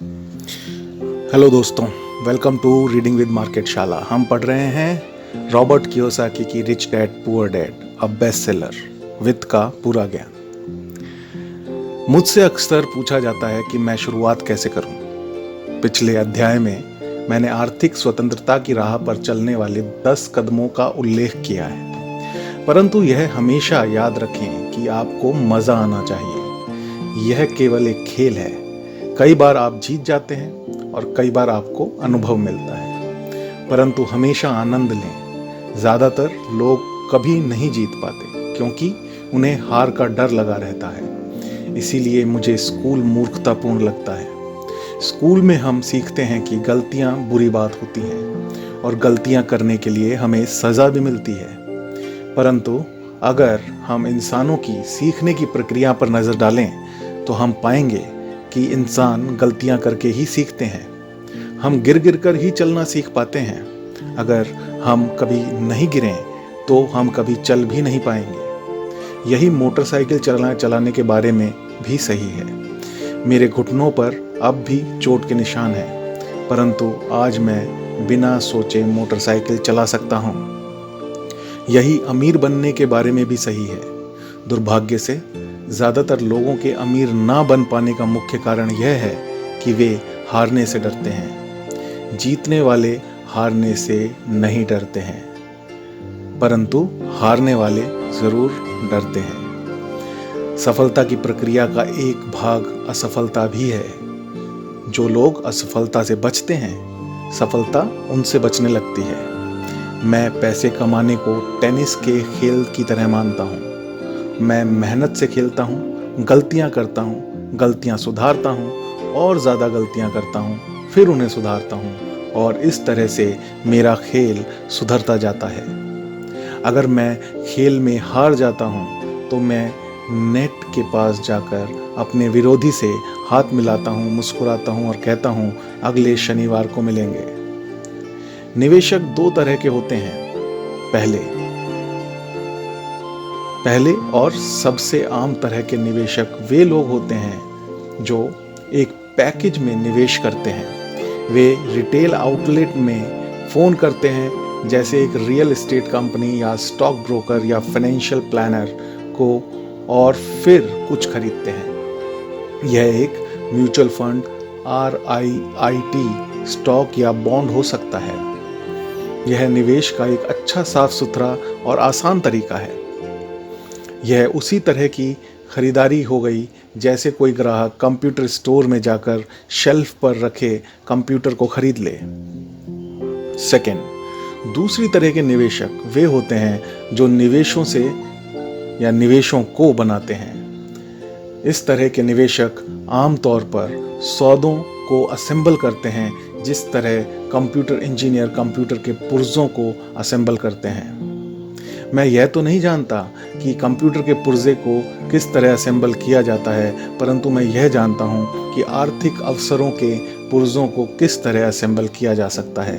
Hello दोस्तों, welcome to reading with market Shala. हम पढ़ रहे हैं रॉबर्ट कियोसाकी की rich dad poor dad, a best seller, वित्त का पूरा ज्ञान। मुझसे अक्सर पूछा जाता है कि मैं शुरुआत कैसे करूं। पिछले अध्याय में मैंने आर्थिक स्वतंत्रता की राह पर चलने वाले 10 कदमों का उल्लेख किया है, परंतु यह हमेशा याद रखें कि आपको मजा आना चाहिए। यह केवल एक खेल है। कई बार आप जीत जाते हैं और कई बार आपको अनुभव मिलता है, परंतु हमेशा आनंद लें। ज़्यादातर लोग कभी नहीं जीत पाते क्योंकि उन्हें हार का डर लगा रहता है। इसीलिए मुझे स्कूल मूर्खतापूर्ण लगता है। स्कूल में हम सीखते हैं कि गलतियां बुरी बात होती हैं और गलतियां करने के लिए हमें सज़ा भी मिलती है। परंतु अगर हम इंसानों की सीखने की प्रक्रिया पर नज़र डालें तो हम पाएंगे कि इंसान गलतियां करके ही सीखते हैं। हम गिर गिर कर ही चलना सीख पाते हैं। अगर हम कभी नहीं गिरें तो हम कभी चल भी नहीं पाएंगे। यही मोटरसाइकिल चलाने के बारे में भी सही है। मेरे घुटनों पर अब भी चोट के निशान हैं, परंतु आज मैं बिना सोचे मोटरसाइकिल चला सकता हूँ। यही अमीर बनने के बारे में भी सही है। दुर्भाग्य से ज़्यादातर लोगों के अमीर ना बन पाने का मुख्य कारण यह है कि वे हारने से डरते हैं। जीतने वाले हारने से नहीं डरते हैं, परंतु हारने वाले ज़रूर डरते हैं। सफलता की प्रक्रिया का एक भाग असफलता भी है। जो लोग असफलता से बचते हैं, सफलता उनसे बचने लगती है। मैं पैसे कमाने को टेनिस के खेल की तरह मानता हूँ। मैं मेहनत से खेलता हूँ, गलतियाँ करता हूँ, गलतियाँ सुधारता हूँ और ज़्यादा गलतियाँ करता हूँ, फिर उन्हें सुधारता हूँ और इस तरह से मेरा खेल सुधरता जाता है। अगर मैं खेल में हार जाता हूँ तो मैं नेट के पास जाकर अपने विरोधी से हाथ मिलाता हूँ, मुस्कुराता हूँ और कहता हूँ अगले शनिवार को मिलेंगे। निवेशक 2 तरह के होते हैं। पहले और सबसे आम तरह के निवेशक वे लोग होते हैं जो एक पैकेज में निवेश करते हैं। वे रिटेल आउटलेट में फ़ोन करते हैं, जैसे एक रियल एस्टेट कंपनी या स्टॉक ब्रोकर या फाइनेंशियल प्लानर को, और फिर कुछ खरीदते हैं। यह एक म्यूचुअल फंड, RIIT, स्टॉक या बॉन्ड हो सकता है। यह निवेश का एक अच्छा, साफ सुथरा और आसान तरीका है। यह उसी तरह की खरीदारी हो गई जैसे कोई ग्राहक कंप्यूटर स्टोर में जाकर शेल्फ पर रखे कंप्यूटर को खरीद ले। सेकंड, दूसरी तरह के निवेशक वे होते हैं जो निवेशों से या निवेशों को बनाते हैं। इस तरह के निवेशक आमतौर पर सौदों को असेंबल करते हैं, जिस तरह कंप्यूटर इंजीनियर कंप्यूटर के पुर्जों को असेंबल करते हैं। मैं यह तो नहीं जानता कि कंप्यूटर के पुर्जे को किस तरह असेंबल किया जाता है, परंतु मैं यह जानता हूँ कि आर्थिक अवसरों के पुर्जों को किस तरह असेंबल किया जा सकता है,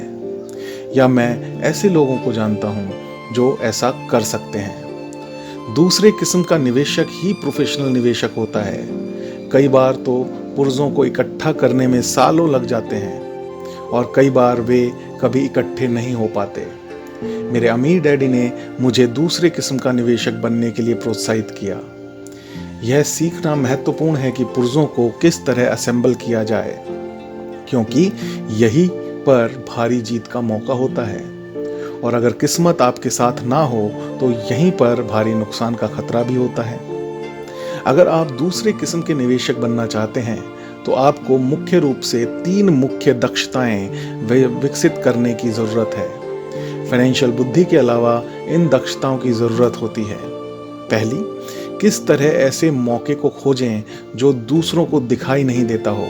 या मैं ऐसे लोगों को जानता हूँ जो ऐसा कर सकते हैं। दूसरे किस्म का निवेशक ही प्रोफेशनल निवेशक होता है। कई बार तो पुर्जों को इकट्ठा करने में सालों लग जाते हैं और कई बार वे कभी इकट्ठे नहीं हो पाते। मेरे अमीर डैडी ने मुझे दूसरे किस्म का निवेशक बनने के लिए प्रोत्साहित किया। यह सीखना महत्वपूर्ण है कि पुर्जों को किस तरह असेंबल किया जाए, क्योंकि यही पर भारी जीत का मौका होता है, और अगर किस्मत आपके साथ ना हो तो यहीं पर भारी नुकसान का खतरा भी होता है। अगर आप दूसरे किस्म के निवेशक बनना चाहते हैं तो आपको मुख्य रूप से 3 मुख्य दक्षताएं विकसित करने की ज़रूरत है। फाइनेंशियल बुद्धि के अलावा इन दक्षताओं की ज़रूरत होती है। पहली, किस तरह ऐसे मौके को खोजें जो दूसरों को दिखाई नहीं देता हो।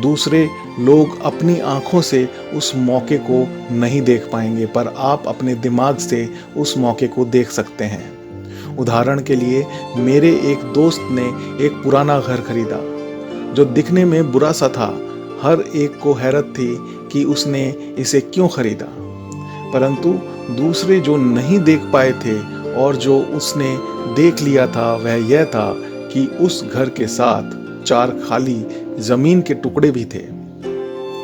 दूसरे लोग अपनी आंखों से उस मौके को नहीं देख पाएंगे, पर आप अपने दिमाग से उस मौके को देख सकते हैं। उदाहरण के लिए, मेरे एक दोस्त ने एक पुराना घर खरीदा जो दिखने में बुरा सा था। हर एक को हैरत थी कि उसने इसे क्यों खरीदा, परंतु दूसरे जो नहीं देख पाए थे और जो उसने देख लिया था वह यह था कि उस घर के साथ 4 खाली जमीन के टुकड़े भी थे।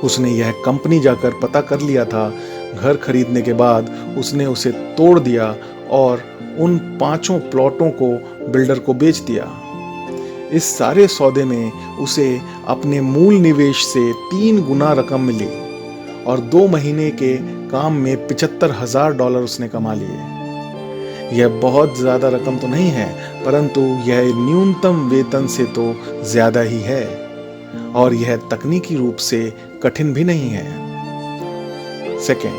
उसने यह कंपनी जाकर पता कर लिया था। घर खरीदने के बाद उसने उसे तोड़ दिया और उन 5 प्लॉटों को बिल्डर को बेच दिया। इस सारे सौदे में उसे अपने मूल निवेश से 3 गुना रकम मिली और 2 महीने के काम में $75,000 उसने कमा लिए। यह बहुत ज्यादा रकम तो नहीं है, परंतु यह न्यूनतम वेतन से तो ज्यादा ही है और यह तकनीकी रूप से कठिन भी नहीं है। सेकेंड,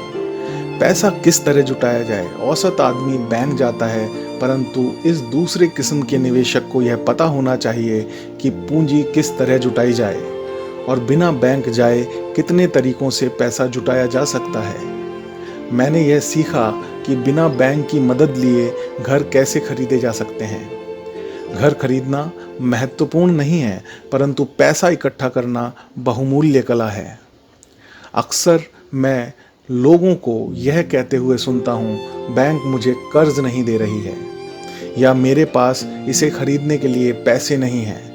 पैसा किस तरह जुटाया जाए। औसत आदमी बैंक जाता है, परंतु इस दूसरे किस्म के निवेशक को यह पता होना चाहिए कि पूंजी किस तरह जुटाई जाए और बिना बैंक जाए कितने तरीकों से पैसा जुटाया जा सकता है। मैंने यह सीखा कि बिना बैंक की मदद लिए घर कैसे खरीदे जा सकते हैं। घर खरीदना महत्वपूर्ण नहीं है, परंतु पैसा इकट्ठा करना बहुमूल्य कला है। अक्सर मैं लोगों को यह कहते हुए सुनता हूँ, बैंक मुझे कर्ज नहीं दे रही है या मेरे पास इसे खरीदने के लिए पैसे नहीं हैं।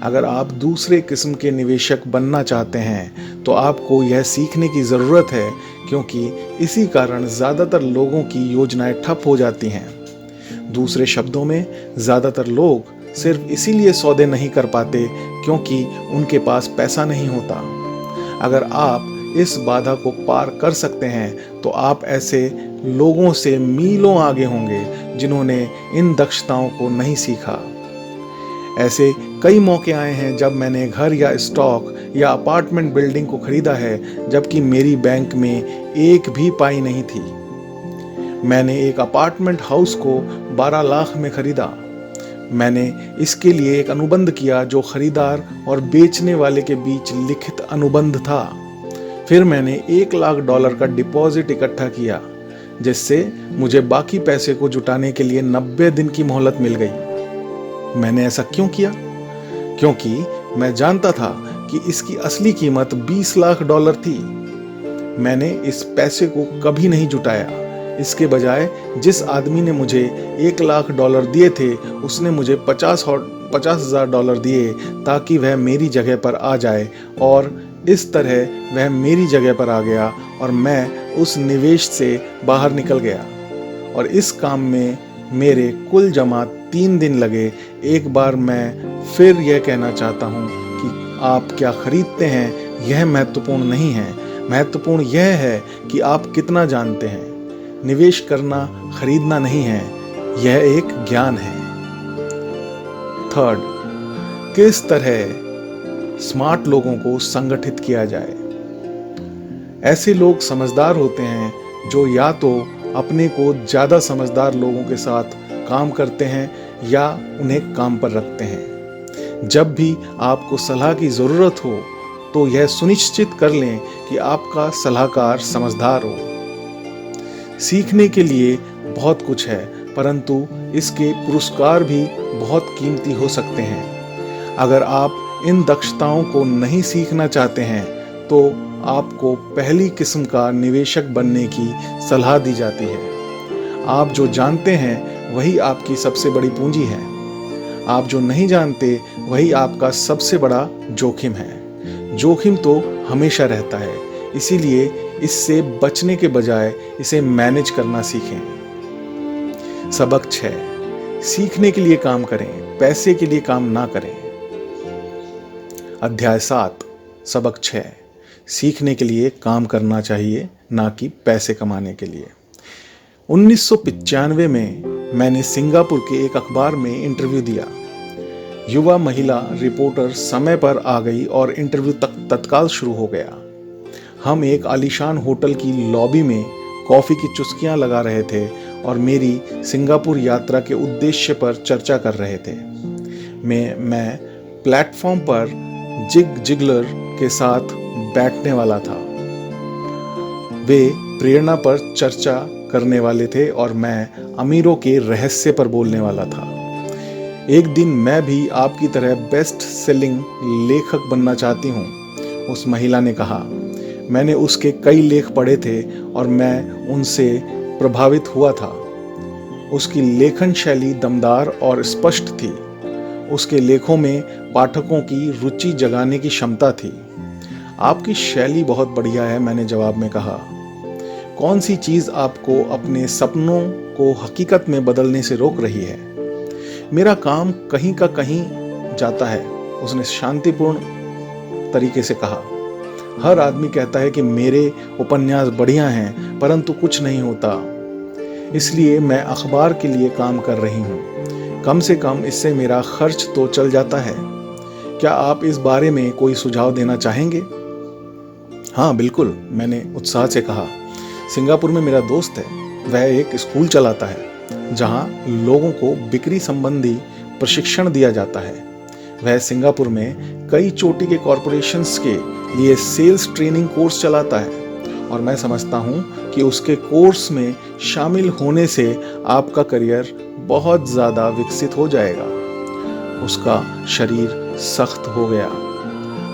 अगर आप दूसरे किस्म के निवेशक बनना चाहते हैं तो आपको यह सीखने की ज़रूरत है, क्योंकि इसी कारण ज़्यादातर लोगों की योजनाएं ठप हो जाती हैं। दूसरे शब्दों में, ज़्यादातर लोग सिर्फ इसीलिए सौदे नहीं कर पाते क्योंकि उनके पास पैसा नहीं होता। अगर आप इस बाधा को पार कर सकते हैं तो आप ऐसे लोगों से मीलों आगे होंगे जिन्होंने इन दक्षताओं को नहीं सीखा। ऐसे कई मौके आए हैं जब मैंने घर या स्टॉक या अपार्टमेंट बिल्डिंग को खरीदा है, जबकि मेरी बैंक में एक भी पाई नहीं थी। मैंने एक अपार्टमेंट हाउस को 12 लाख में खरीदा। मैंने इसके लिए एक अनुबंध किया जो खरीदार और बेचने वाले के बीच लिखित अनुबंध था। फिर मैंने $1 लाख का डिपॉजिट इकट्ठा किया, जिससे मुझे बाकी पैसे को जुटाने के लिए 90 दिन की मोहलत मिल गई। मैंने ऐसा क्यों किया? क्योंकि मैं जानता था कि इसकी असली कीमत $20 लाख थी। मैंने इस पैसे को कभी नहीं जुटाया। इसके बजाय जिस आदमी ने मुझे $1 लाख दिए थे, उसने मुझे $50,000 दिए ताकि वह मेरी जगह पर आ जाए, और इस तरह वह मेरी जगह पर आ गया और मैं उस निवेश से बाहर निकल गया। और इस काम में मेरे कुल जमा 3 दिन लगे। एक बार मैं फिर यह कहना चाहता हूँ कि आप क्या खरीदते हैं यह महत्वपूर्ण नहीं है। महत्वपूर्ण यह है कि आप कितना जानते हैं। निवेश करना खरीदना नहीं है, यह एक ज्ञान है। थर्ड, किस तरह स्मार्ट लोगों को संगठित किया जाए। ऐसे लोग समझदार होते हैं जो या तो अपने को ज़्यादा समझदार लोगों के साथ काम करते हैं या उन्हें काम पर रखते हैं। जब भी आपको सलाह की ज़रूरत हो तो यह सुनिश्चित कर लें कि आपका सलाहकार समझदार हो। सीखने के लिए बहुत कुछ है, परंतु इसके पुरस्कार भी बहुत कीमती हो सकते हैं। अगर आप इन दक्षताओं को नहीं सीखना चाहते हैं तो आपको पहली किस्म का निवेशक बनने की सलाह दी जाती है। आप जो जानते हैं वही आपकी सबसे बड़ी पूंजी है। आप जो नहीं जानते वही आपका सबसे बड़ा जोखिम है। जोखिम तो हमेशा रहता है, इसीलिए इससे बचने के बजाय इसे मैनेज करना सीखें। सबक 6, सीखने के लिए काम करें, पैसे के लिए काम ना करें। अध्याय 7, सबक 6, सीखने के लिए काम करना चाहिए, ना कि पैसे कमाने के लिए। 1995 में मैंने सिंगापुर के एक अखबार में इंटरव्यू दिया। युवा महिला रिपोर्टर समय पर आ गई और इंटरव्यू तत्काल शुरू हो गया। हम एक आलीशान होटल की लॉबी में कॉफ़ी की चुस्कियां लगा रहे थे और मेरी सिंगापुर यात्रा के उद्देश्य पर चर्चा कर रहे थे। मैं प्लेटफॉर्म पर जिग जिगलर के साथ बैठने वाला था। वे प्रेरणा पर चर्चा करने वाले थे और मैं अमीरों के रहस्य पर बोलने वाला था। एक दिन मैं भी आपकी तरह बेस्ट सेलिंग लेखक बनना चाहती हूँ, उस महिला ने कहा। मैंने उसके कई लेख पढ़े थे और मैं उनसे प्रभावित हुआ था। उसकी लेखन शैली दमदार और स्पष्ट थी। उसके लेखों में पाठकों की रुचि जगाने की क्षमता थी। आपकी शैली बहुत बढ़िया है, मैंने जवाब में कहा। कौन सी चीज आपको अपने सपनों को हकीकत में बदलने से रोक रही है? मेरा काम कहीं का कहीं जाता है, उसने शांतिपूर्ण तरीके से कहा। हर आदमी कहता है कि मेरे उपन्यास बढ़िया हैं, परंतु कुछ नहीं होता। इसलिए मैं अखबार के लिए काम कर रही हूँ। कम से कम इससे मेरा खर्च तो चल जाता है। क्या आप इस बारे में कोई सुझाव देना चाहेंगे? हाँ बिल्कुल, मैंने उत्साह से कहा। सिंगापुर में मेरा दोस्त है, वह एक स्कूल चलाता है जहाँ लोगों को बिक्री संबंधी प्रशिक्षण दिया जाता है। वह सिंगापुर में कई चोटी के कॉरपोरेशंस के लिए सेल्स ट्रेनिंग कोर्स चलाता है और मैं समझता हूँ कि उसके कोर्स में शामिल होने से आपका करियर बहुत ज़्यादा विकसित हो जाएगा। उसका शरीर सख्त हो गया।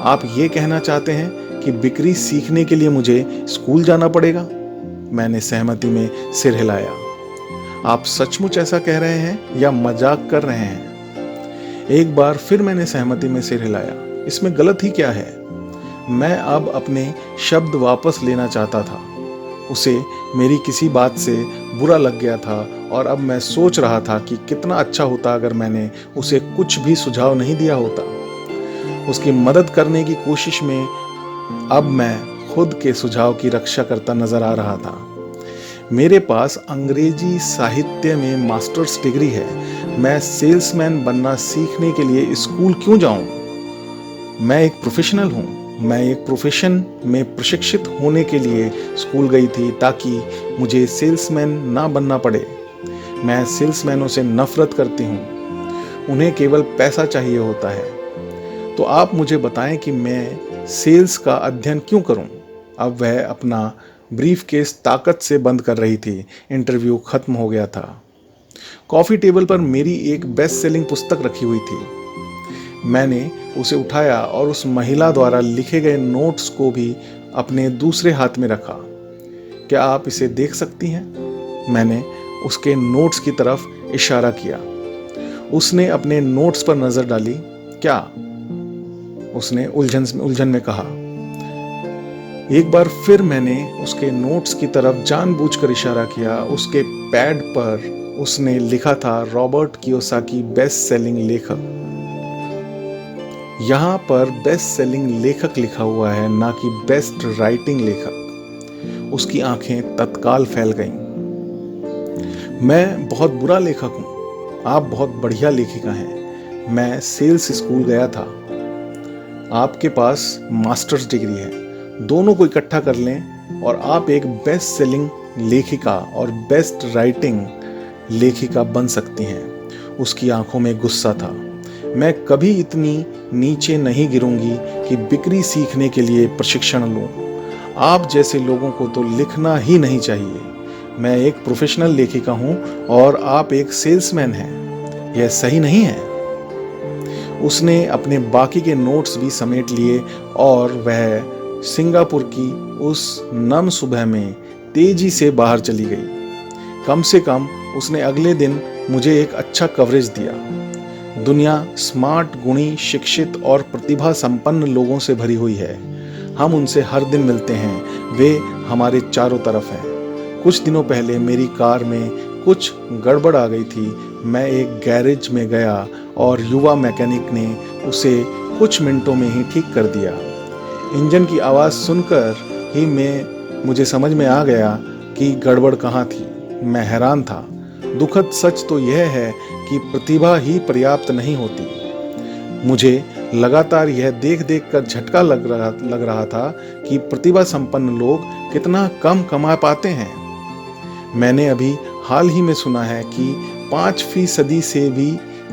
आप ये कहना चाहते हैं कि बिक्री सीखने के लिए मुझे स्कूल जाना पड़ेगा? मैंने सहमति में सिर हिलाया। आप सचमुच ऐसा कह रहे हैं या मजाक कर रहे हैं? एक बार फिर मैंने सहमति में सिर हिलाया। इसमें गलत ही क्या है? मैं अब अपने शब्द वापस लेना चाहता था। उसे मेरी किसी बात से बुरा लग गया था और अब मैं सोच रहा था कि कितना अच्छा होता अगर मैंने उसे कुछ भी सुझाव नहीं दिया होता। उसकी मदद करने की कोशिश में अब मैं खुद के सुझाव की रक्षा करता नजर आ रहा था। मेरे पास अंग्रेजी साहित्य में मास्टर्स डिग्री है। मैं सेल्समैन बनना सीखने के लिए स्कूल क्यों जाऊं? मैं एक प्रोफेशनल हूं। मैं एक प्रोफेशन में प्रशिक्षित होने के लिए स्कूल गई थी ताकि मुझे सेल्समैन ना बनना पड़े। मैं सेल्समैनों से नफरत करती हूं। उन्हें केवल पैसा चाहिए होता है। तो आप मुझे बताएं कि मैं सेल्स का अध्ययन क्यों करूं? अब वह अपना ब्रीफकेस ताकत से बंद कर रही थी। इंटरव्यू खत्म हो गया था। कॉफी टेबल पर मेरी एक बेस्ट सेलिंग पुस्तक रखी हुई थी। मैंने उसे उठाया और उस महिला द्वारा लिखे गए नोट्स को भी अपने दूसरे हाथ में रखा। क्या आप इसे देख सकती हैं? मैंने उसके नोट्स की तरफ इशारा किया। उसने अपने नोट्स पर नजर डाली। क्या? उसने उलझन में कहा। एक बार फिर मैंने उसके नोट्स की तरफ जानबूझकर इशारा किया। उसके पैड पर उसने लिखा था रॉबर्ट कियोसाकी बेस्ट सेलिंग लेखक। यहाँ पर बेस्ट सेलिंग लेखक लिखा हुआ है, ना कि बेस्ट राइटिंग लेखक। उसकी आंखें तत्काल फैल गईं। मैं बहुत बुरा लेखक हूँ। आप बहुत बढ़िया लेखिका हैं। मैं सेल्स स्कूल गया था। आपके पास मास्टर्स डिग्री है। दोनों को इकट्ठा कर लें और आप एक बेस्ट सेलिंग लेखिका और बेस्ट राइटिंग लेखिका बन सकती हैं। उसकी आंखों में गुस्सा था। मैं कभी इतनी नीचे नहीं गिरूंगी कि बिक्री सीखने के लिए प्रशिक्षण लूं। आप जैसे लोगों को तो लिखना ही नहीं चाहिए। मैं एक प्रोफेशनल लेखिका हूं और आप एक सेल्समैन हैं। यह सही नहीं है। उसने अपने बाकी के नोट्स भी समेट लिए और वह सिंगापुर की उस नम सुबह में तेजी से बाहर चली गई। कम से कम उसने अगले दिन मुझे एक अच्छा कवरेज दिया। दुनिया स्मार्ट, गुणी, शिक्षित और प्रतिभा संपन्न लोगों से भरी हुई है। हम उनसे हर दिन मिलते हैं। वे हमारे चारों तरफ हैं। कुछ दिनों पहले मेरी कार में कुछ गड़बड़ आ गई थी। मैं एक गैरेज में गया और युवा मैकेनिक ने उसे कुछ मिनटों में ही ठीक कर दिया। इंजन की आवाज़ सुनकर ही मुझे समझ में आ गया कि गड़बड़ कहाँ थी। मैं हैरान था। दुखद सच तो यह है कि प्रतिभा ही पर्याप्त नहीं होती। मुझे लगातार यह देख देख कर झटका लग रहा था कि प्रतिभा संपन्न लोग कितना कम कमा पाते हैं। मैंने अभी हाल ही में सुना है कि 5% से भी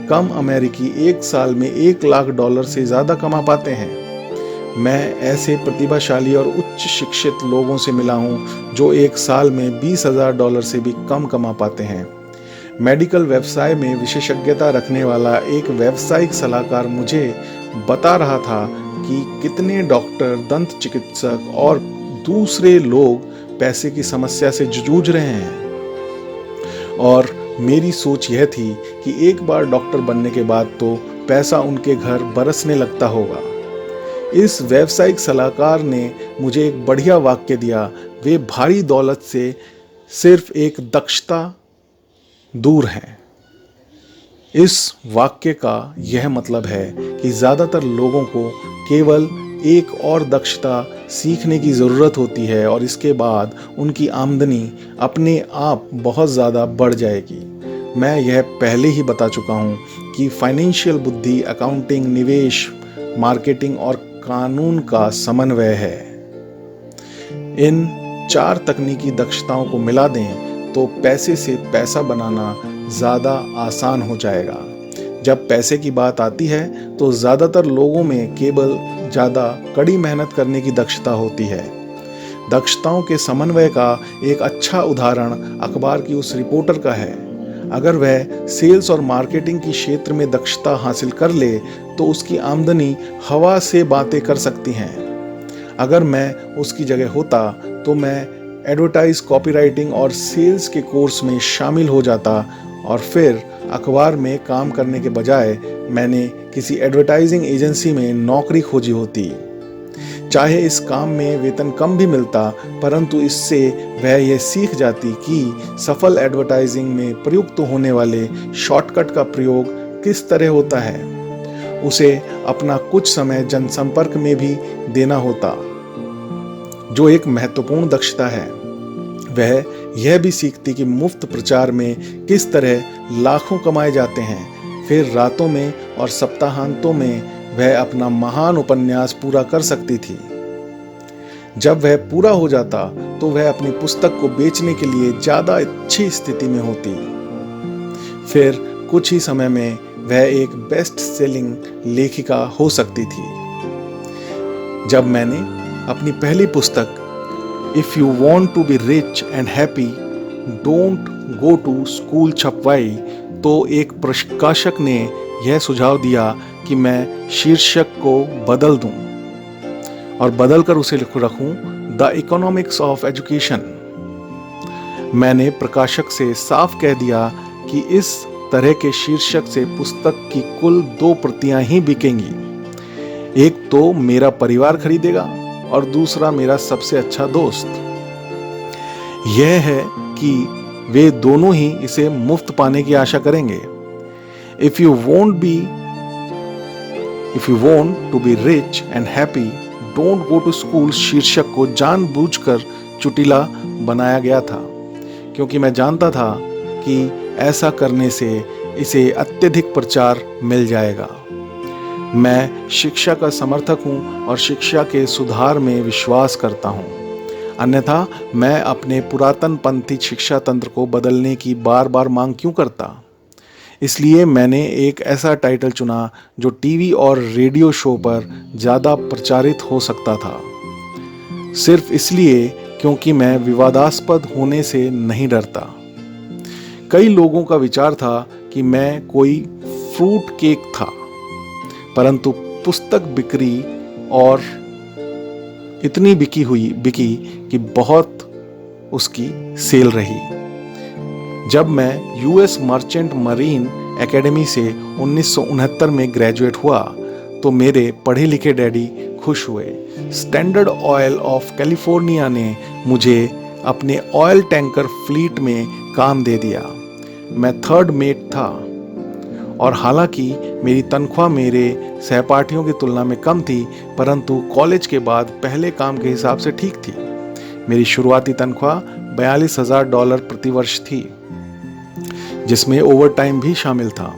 कम अमेरिकी एक साल में $1 लाख से ज़्यादा कमा पाते हैं। मैं ऐसे प्रतिभाशाली और उच्च शिक्षित लोगों से मिला हूँ जो एक साल में $20,000 से भी कम कमा पाते हैं। मेडिकल व्यवसाय में विशेषज्ञता रखने वाला एक व्यावसायिक सलाहकार मुझे बता रहा था कि कितने डॉक्टर, दंत चिकित्सक और दूसरे लोग पैसे की समस्या से जूझ रहे हैं। और मेरी सोच यह थी कि एक बार डॉक्टर बनने के बाद तो पैसा उनके घर बरसने लगता होगा। इस व्यावसायिक सलाहकार ने मुझे एक बढ़िया वाक्य दिया, वे भारी दौलत से सिर्फ एक दक्षता दूर है। इस वाक्य का यह मतलब है कि ज़्यादातर लोगों को केवल एक और दक्षता सीखने की ज़रूरत होती है और इसके बाद उनकी आमदनी अपने आप बहुत ज़्यादा बढ़ जाएगी। मैं यह पहले ही बता चुका हूँ कि फाइनेंशियल बुद्धि अकाउंटिंग, निवेश, मार्केटिंग और कानून का समन्वय है। इन 4 तकनीकी दक्षताओं को मिला दें तो पैसे से पैसा बनाना ज़्यादा आसान हो जाएगा। जब पैसे की बात आती है तो ज़्यादातर लोगों में केवल ज़्यादा कड़ी मेहनत करने की दक्षता होती है। दक्षताओं के समन्वय का एक अच्छा उदाहरण अखबार की उस रिपोर्टर का है। अगर वह सेल्स और मार्केटिंग की क्षेत्र में दक्षता हासिल कर ले तो उसकी आमदनी हवा से बातें कर सकती हैं। अगर मैं उसकी जगह होता तो मैं एडवर्टाइज, कॉपीराइटिंग और सेल्स के कोर्स में शामिल हो जाता और फिर अखबार में काम करने के बजाय मैंने किसी एडवर्टाइजिंग एजेंसी में नौकरी खोजी होती। चाहे इस काम में वेतन कम भी मिलता, परंतु इससे वह यह सीख जाती कि सफल एडवर्टाइजिंग में प्रयुक्त होने वाले शॉर्टकट का प्रयोग किस तरह होता है। उसे अपना कुछ समय जनसंपर्क में भी देना होता, जो एक महत्वपूर्ण दक्षता है। वह यह भी सीखती कि मुफ्त प्रचार में किस तरह लाखों कमाए जाते हैं। फिर रातों में और सप्ताहांतों में वह अपना महान उपन्यास पूरा कर सकती थी। जब वह पूरा हो जाता तो वह अपनी पुस्तक को बेचने के लिए ज़्यादा अच्छी स्थिति में होती। फिर कुछ ही समय में वह एक बेस्ट सेलिंग लेखिका हो सकती थी। जब मैंने अपनी पहली पुस्तक if you want to be rich and happy don't go to school छपवाई तो एक प्रकाशक ने यह सुझाव दिया कि मैं शीर्षक को बदल दूं और बदलकर उसे रखूं द इकोनॉमिक्स ऑफ एजुकेशन। मैंने प्रकाशक से साफ कह दिया कि इस तरह के शीर्षक से पुस्तक की कुल 2 प्रतियां ही बिकेंगी। एक तो मेरा परिवार खरीदेगा और दूसरा मेरा सबसे अच्छा दोस्त। यह है कि वे दोनों ही इसे मुफ्त पाने की आशा करेंगे। If you want to be rich and happy don't go to school शीर्षक को जानबूझकर चुटिला बनाया गया था, क्योंकि मैं जानता था कि ऐसा करने से इसे अत्यधिक प्रचार मिल जाएगा। मैं शिक्षा का समर्थक हूं और शिक्षा के सुधार में विश्वास करता हूं। अन्यथा मैं अपने पुरातन पंथी शिक्षा तंत्र को बदलने की बार बार मांग क्यों करता। इसलिए मैंने एक ऐसा टाइटल चुना जो टीवी और रेडियो शो पर ज़्यादा प्रचारित हो सकता था, सिर्फ इसलिए क्योंकि मैं विवादास्पद होने से नहीं डरता। कई लोगों का विचार था कि मैं कोई फ्रूट केक था, परंतु पुस्तक बिक्री और इतनी बिकी कि बहुत उसकी सेल रही। जब मैं यूएस मर्चेंट मरीन एकेडमी से 1969 में ग्रेजुएट हुआ तो मेरे पढ़े लिखे डैडी खुश हुए। स्टैंडर्ड ऑयल ऑफ कैलिफोर्निया ने मुझे अपने ऑयल टैंकर फ्लीट में काम दे दिया। मैं 3rd मेट था और हालांकि मेरी तनख्वाह मेरे सहपाठियों की तुलना में कम थी, परंतु कॉलेज के बाद पहले काम के हिसाब से ठीक थी। मेरी शुरुआती तनख्वाह $42,000 प्रति वर्ष थी, जिसमें ओवरटाइम भी शामिल था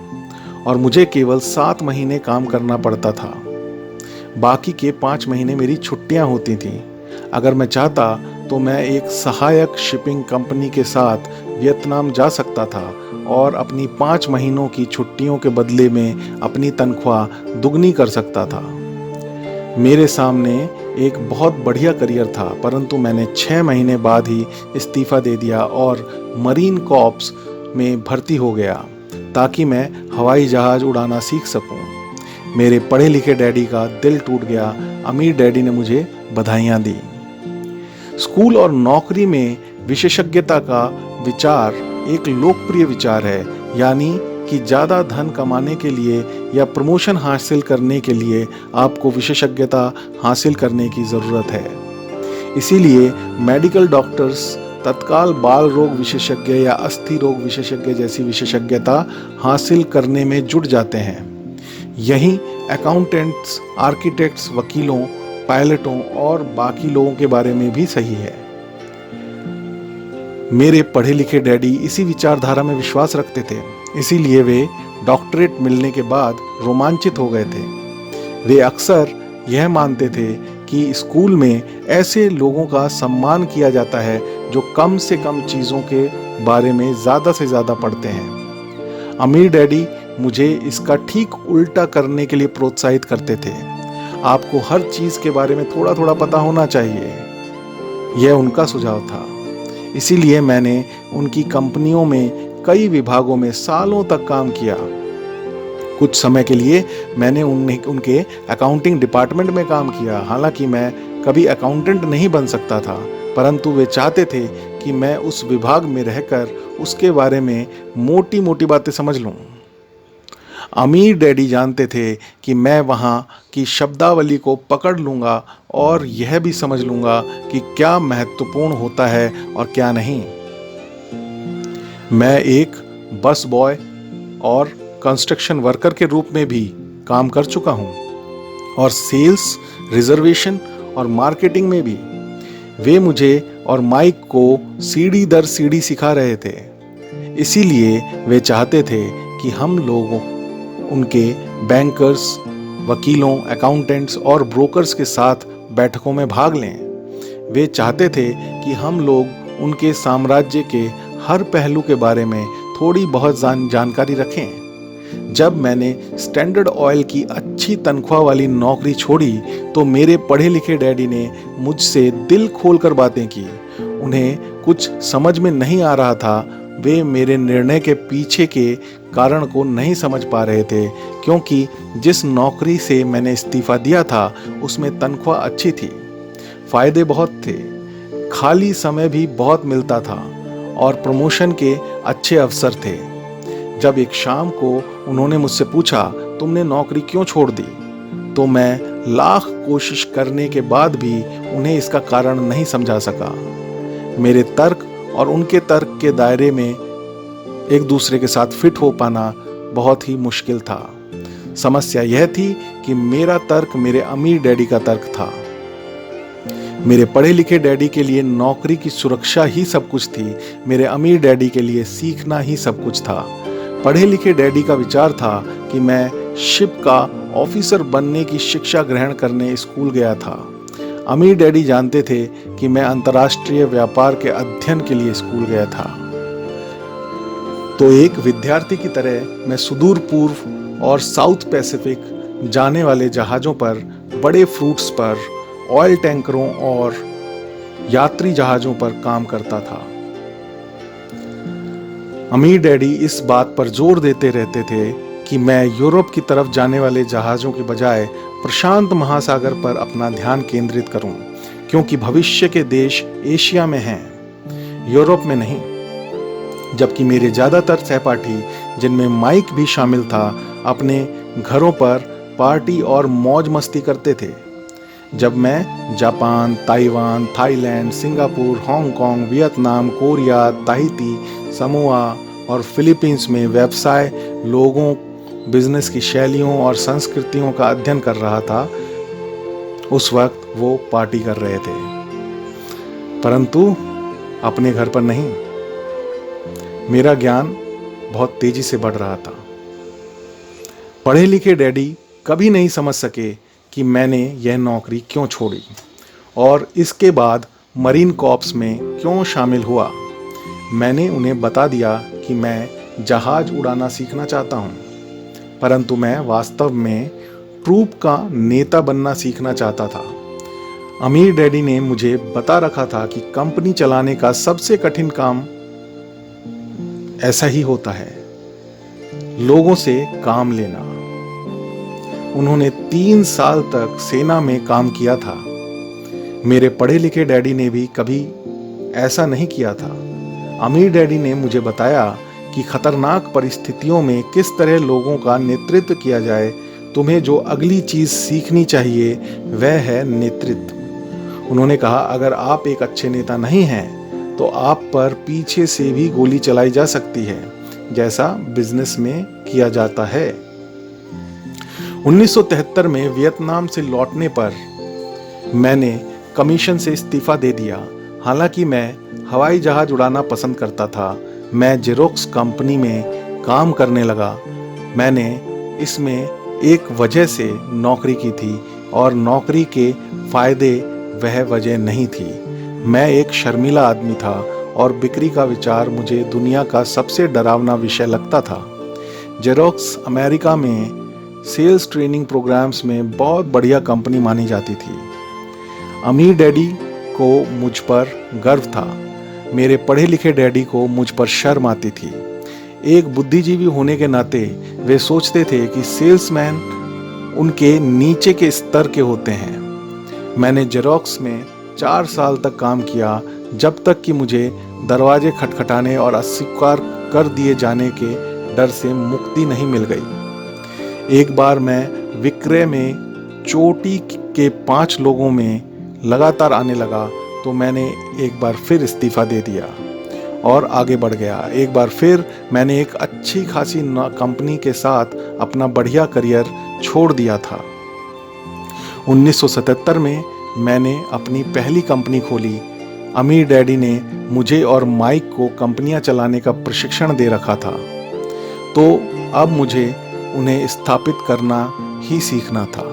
और मुझे केवल 7 महीने काम करना पड़ता था। बाकी के 5 महीने मेरी छुट्टियां होती थीं। अगर मैं चाहता तो मैं एक सहायक शिपिंग कंपनी के साथ वियतनाम जा सकता था और अपनी 5 महीनों की छुट्टियों के बदले में अपनी तनख्वाह दुगनी कर सकता था। मेरे सामने एक बहुत बढ़िया करियर था, परंतु मैंने 6 महीने बाद ही इस्तीफा दे दिया और मरीन कॉर्प्स में भर्ती हो गया ताकि मैं हवाई जहाज उड़ाना सीख सकूं। मेरे पढ़े लिखे डैडी का दिल टूट गया। अमीर डैडी ने मुझे बधाइयां दी। स्कूल और नौकरी में विशेषज्ञता का विचार एक लोकप्रिय विचार है, यानी कि ज़्यादा धन कमाने के लिए या प्रमोशन हासिल करने के लिए आपको विशेषज्ञता हासिल करने की ज़रूरत है। इसीलिए मेडिकल डॉक्टर्स तत्काल बाल रोग विशेषज्ञ या अस्थि रोग विशेषज्ञ जैसी विशेषज्ञता हासिल करने में जुट जाते हैं। यहीं अकाउंटेंट्स, आर्किटेक्ट्स, वकीलों, पायलटों और बाकी लोगों के बारे में भी सही है। मेरे पढ़े लिखे डैडी इसी विचारधारा में विश्वास रखते थे, इसीलिए वे डॉक्टरेट मिलने के बाद रोमांचित हो गए थे। वे अक्सर यह मानते थे कि स्कूल में ऐसे लोगों का सम्मान किया जाता है जो कम से कम चीज़ों के बारे में ज़्यादा से ज़्यादा पढ़ते हैं। अमीर डैडी मुझे इसका ठीक उल्टा करने के लिए प्रोत्साहित करते थे। आपको हर चीज़ के बारे में थोड़ा थोड़ा पता होना चाहिए, यह उनका सुझाव था। इसीलिए मैंने उनकी कंपनियों में कई विभागों में सालों तक काम किया। कुछ समय के लिए मैंने उनके अकाउंटिंग डिपार्टमेंट में काम किया। हालांकि मैं कभी अकाउंटेंट नहीं बन सकता था, परंतु वे चाहते थे कि मैं उस विभाग में रहकर उसके बारे में मोटी मोटी बातें समझ लूं। अमीर डैडी जानते थे कि मैं वहाँ की शब्दावली को पकड़ लूँगा और यह भी समझ लूँगा कि क्या महत्वपूर्ण होता है और क्या नहीं। मैं एक बस बॉय और कंस्ट्रक्शन वर्कर के रूप में भी काम कर चुका हूँ और सेल्स, रिजर्वेशन और मार्केटिंग में भी। वे मुझे और माइक को सीढ़ी दर सीढ़ी सिखा रहे थे। इसीलिए वे चाहते थे कि हम लोगों उनके बैंकर्स, वकीलों, अकाउंटेंट्स और ब्रोकर्स के साथ बैठकों में भाग लें। वे चाहते थे कि हम लोग उनके साम्राज्य के हर पहलू के बारे में थोड़ी बहुत जानकारी रखें। जब मैंने स्टैंडर्ड ऑयल की अच्छी तनख्वाह वाली नौकरी छोड़ी तो मेरे पढ़े लिखे डैडी ने मुझसे दिल खोलकर बातें की। उन्हें कुछ समझ में नहीं आ रहा था। वे मेरे निर्णय के पीछे के कारण को नहीं समझ पा रहे थे, क्योंकि जिस नौकरी से मैंने इस्तीफा दिया था उसमें तनख्वाह अच्छी थी, फायदे बहुत थे, खाली समय भी बहुत मिलता था और प्रमोशन के अच्छे अवसर थे। जब एक शाम को उन्होंने मुझसे पूछा, तुमने नौकरी क्यों छोड़ दी, तो मैं लाख कोशिश करने के बाद भी उन्हें इसका कारण नहीं समझा सका। मेरे तर्क और उनके तर्क के दायरे में एक दूसरे के साथ फिट हो पाना बहुत ही मुश्किल था। समस्या यह थी कि मेरा तर्क मेरे अमीर डैडी का तर्क था। मेरे पढ़े लिखे डैडी के लिए नौकरी की सुरक्षा ही सब कुछ थी, मेरे अमीर डैडी के लिए सीखना ही सब कुछ था। पढ़े लिखे डैडी का विचार था कि मैं शिप का ऑफिसर बनने की शिक्षा ग्रहण करने स्कूल गया था। अमीर डैडी जानते थे कि मैं अंतर्राष्ट्रीय व्यापार के अध्ययन के लिए स्कूल गया था। तो एक विद्यार्थी की तरह मैं सुदूर पूर्व और साउथ पैसिफिक जाने वाले जहाज़ों पर, बड़े फ्रूट्स पर, ऑयल टैंकरों और यात्री जहाज़ों पर काम करता था। अमीर डैडी इस बात पर जोर देते रहते थे कि मैं यूरोप की तरफ जाने वाले जहाज़ों के बजाय प्रशांत महासागर पर अपना ध्यान केंद्रित करूं, क्योंकि भविष्य के देश एशिया में हैं, यूरोप में नहीं। जबकि मेरे ज़्यादातर सहपाठी, जिनमें माइक भी शामिल था, अपने घरों पर पार्टी और मौज मस्ती करते थे। जब मैं Japan, Taiwan, Thailand, Singapore, Hong Kong, Vietnam, Korea, Tahiti, Samoa और फिलीपींस में व्यवसाय, लोगों, बिजनेस की शैलियों और संस्कृतियों का अध्ययन कर रहा था, उस वक्त वो पार्टी कर रहे थे, परंतु अपने घर पर नहीं। मेरा ज्ञान बहुत तेजी से बढ़ रहा था। पढ़े लिखे डैडी कभी नहीं समझ सके कि मैंने यह नौकरी क्यों छोड़ी और इसके बाद मरीन कॉर्प्स में क्यों शामिल हुआ। मैंने उन्हें बता दिया कि मैं जहाज उड़ाना सीखना चाहता हूँ, परंतु मैं वास्तव में ट्रूप का नेता बनना सीखना चाहता था। अमीर डैडी ने मुझे बता रखा था कि कंपनी चलाने का सबसे कठिन काम ऐसा ही होता है, लोगों से काम लेना। उन्होंने 3 साल तक सेना में काम किया था। मेरे पढ़े लिखे डैडी ने भी कभी ऐसा नहीं किया था। अमीर डैडी ने मुझे बताया कि कि खतरनाक परिस्थितियों में किस तरह लोगों का नेतृत्व किया जाए। तुम्हें जो अगली चीज सीखनी चाहिए वह है नेतृत्व। उन्होंने कहा, अगर आप एक अच्छे नेता नहीं हैं तो आप पर पीछे से भी गोली चलाई जा सकती है, जैसा बिजनेस में किया जाता है। 1973 में वियतनाम से लौटने पर मैंने कमीशन से इस्तीफा दे दिया। हालांकि मैं हवाई जहाज उड़ाना पसंद करता था। मैं जेरोक्स कंपनी में काम करने लगा। मैंने इसमें एक वजह से नौकरी की थी और नौकरी के फायदे वह वजह नहीं थी। मैं एक शर्मीला आदमी था और बिक्री का विचार मुझे दुनिया का सबसे डरावना विषय लगता था। जेरोक्स अमेरिका में सेल्स ट्रेनिंग प्रोग्राम्स में बहुत बढ़िया कंपनी मानी जाती थी। अमीर डैडी को मुझ पर गर्व था। मेरे पढ़े लिखे डैडी को मुझ पर शर्म आती थी। एक बुद्धिजीवी होने के नाते वे सोचते थे कि सेल्समैन उनके नीचे के स्तर के होते हैं। मैंने जेरोक्स में 4 साल तक काम किया, जब तक कि मुझे दरवाजे खटखटाने और अस्वीकार कर दिए जाने के डर से मुक्ति नहीं मिल गई। एक बार मैं विक्रय में चोटी के 5 लोगों में लगातार आने लगा तो मैंने एक बार फिर इस्तीफा दे दिया और आगे बढ़ गया। एक बार फिर मैंने एक अच्छी खासी कंपनी के साथ अपना बढ़िया करियर छोड़ दिया था। 1977 में मैंने अपनी पहली कंपनी खोली। अमीर डैडी ने मुझे और माइक को कंपनियां चलाने का प्रशिक्षण दे रखा था, तो अब मुझे उन्हें स्थापित करना ही सीखना था।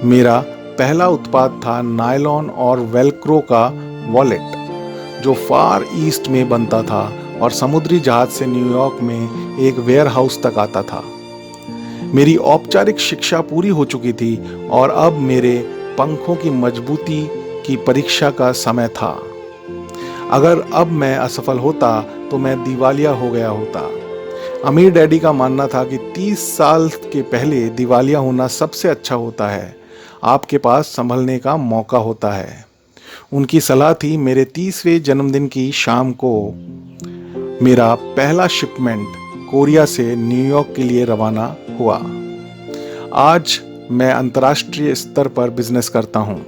मेरा पहला उत्पाद था नायलॉन और वेलक्रो का वॉलेट, जो फार ईस्ट में बनता था और समुद्री जहाज से न्यूयॉर्क में एक वेयरहाउस तक आता था। मेरी औपचारिक शिक्षा पूरी हो चुकी थी और अब मेरे पंखों की मजबूती की परीक्षा का समय था। अगर अब मैं असफल होता तो मैं दिवालिया हो गया होता। अमीर डैडी का मानना था कि 30 साल के पहले दिवालिया होना सबसे अच्छा होता है, आपके पास संभलने का मौका होता है। उनकी सलाह थी। मेरे 30वें जन्मदिन की शाम को मेरा पहला शिपमेंट कोरिया से न्यूयॉर्क के लिए रवाना हुआ। आज मैं अंतर्राष्ट्रीय स्तर पर बिजनेस करता हूं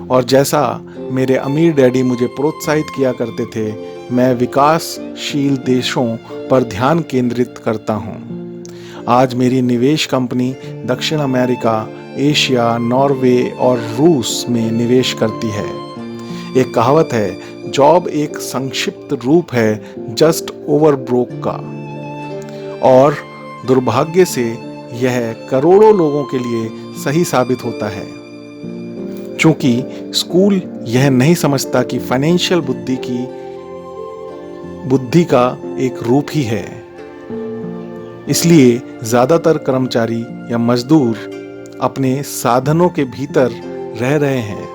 और जैसा मेरे अमीर डैडी मुझे प्रोत्साहित किया करते थे, मैं विकासशील देशों पर ध्यान केंद्रित करता हूं। आज मेरी निवेश कंपनी दक्षिण अमेरिका, एशिया, नॉर्वे और रूस में निवेश करती है। एक कहावत है, जॉब एक संक्षिप्त रूप है जस्ट ओवर ब्रोक का, और दुर्भाग्य से यह करोड़ों लोगों के लिए सही साबित होता है, क्योंकि स्कूल यह नहीं समझता कि फाइनेंशियल बुद्धि का एक रूप ही है। इसलिए ज्यादातर कर्मचारी या मजदूर अपने साधनों के भीतर रह रहे हैं।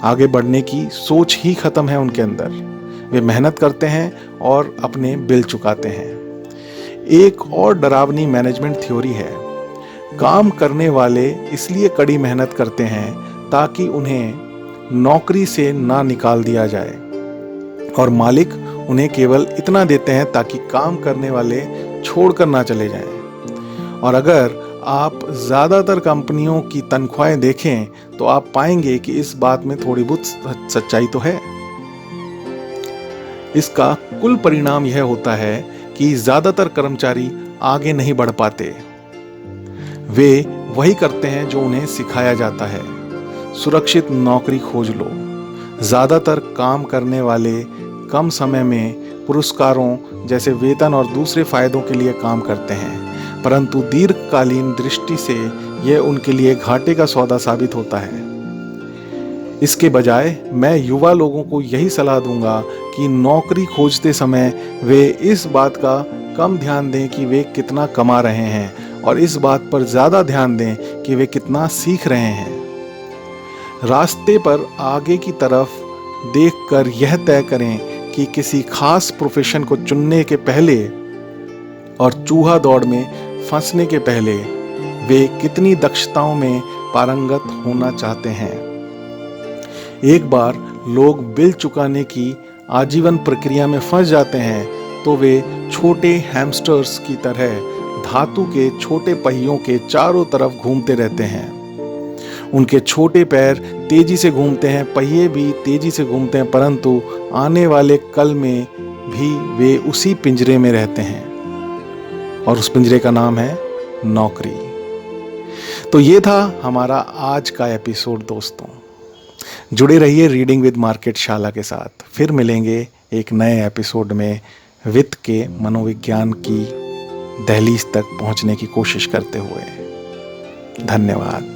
आगे बढ़ने की सोच ही खत्म है उनके अंदर। वे मेहनत करते हैं और अपने बिल चुकाते हैं। एक और डरावनी मैनेजमेंट थ्योरी है। काम करने वाले इसलिए कड़ी मेहनत करते हैं ताकि उन्हें नौकरी से ना निकाल दिया जाए, और मालिक उन्हें केवल इतना देते हैं ताकि काम करने वाले छोड़कर ना चले जाएं। और अगर आप ज़्यादातर कंपनियों की तनख्वाहें देखें तो आप पाएंगे कि इस बात में थोड़ी बहुत सच्चाई तो है। इसका कुल परिणाम यह होता है कि ज़्यादातर कर्मचारी आगे नहीं बढ़ पाते। वे वही करते हैं जो उन्हें सिखाया जाता है। सुरक्षित नौकरी खोज लो। ज़्यादातर काम करने वाले कम समय में पुरस्कारों जैसे वेतन और दूसरे फायदों के लिए काम करते हैं, परंतु दीर्घकालीन दृष्टि से यह उनके लिए घाटे का सौदा साबित होता है। इसके बजाय मैं युवा लोगों को यही सलाह दूंगा कि नौकरी खोजते समय वे इस बात का कम ध्यान दें कि वे कितना कमा रहे हैं और इस बात पर ज़्यादा ध्यान दें कि वे कितना सीख रहे हैं। रास्ते पर आगे की तरफ देखकर यह तय करें कि किसी खास प्रोफेशन को चुनने के पहले और चूहा दौड़ में फंसने के पहले वे कितनी दक्षताओं में पारंगत होना चाहते हैं। एक बार लोग बिल चुकाने की आजीवन प्रक्रिया में फंस जाते हैं तो वे छोटे हैमस्टर्स की तरह धातु के छोटे पहियों के चारों तरफ घूमते रहते हैं। उनके छोटे पैर तेजी से घूमते हैं, पहिए भी तेजी से घूमते हैं, परंतु आने वाले कल में भी वे उसी पिंजरे में रहते हैं और उस पिंजरे का नाम है नौकरी। तो ये था हमारा आज का एपिसोड दोस्तों। जुड़े रहिए रीडिंग विद मार्केट शाला के साथ। फिर मिलेंगे एक नए एपिसोड में वित्त के मनोविज्ञान की दहलीज तक पहुंचने की कोशिश करते हुए। धन्यवाद।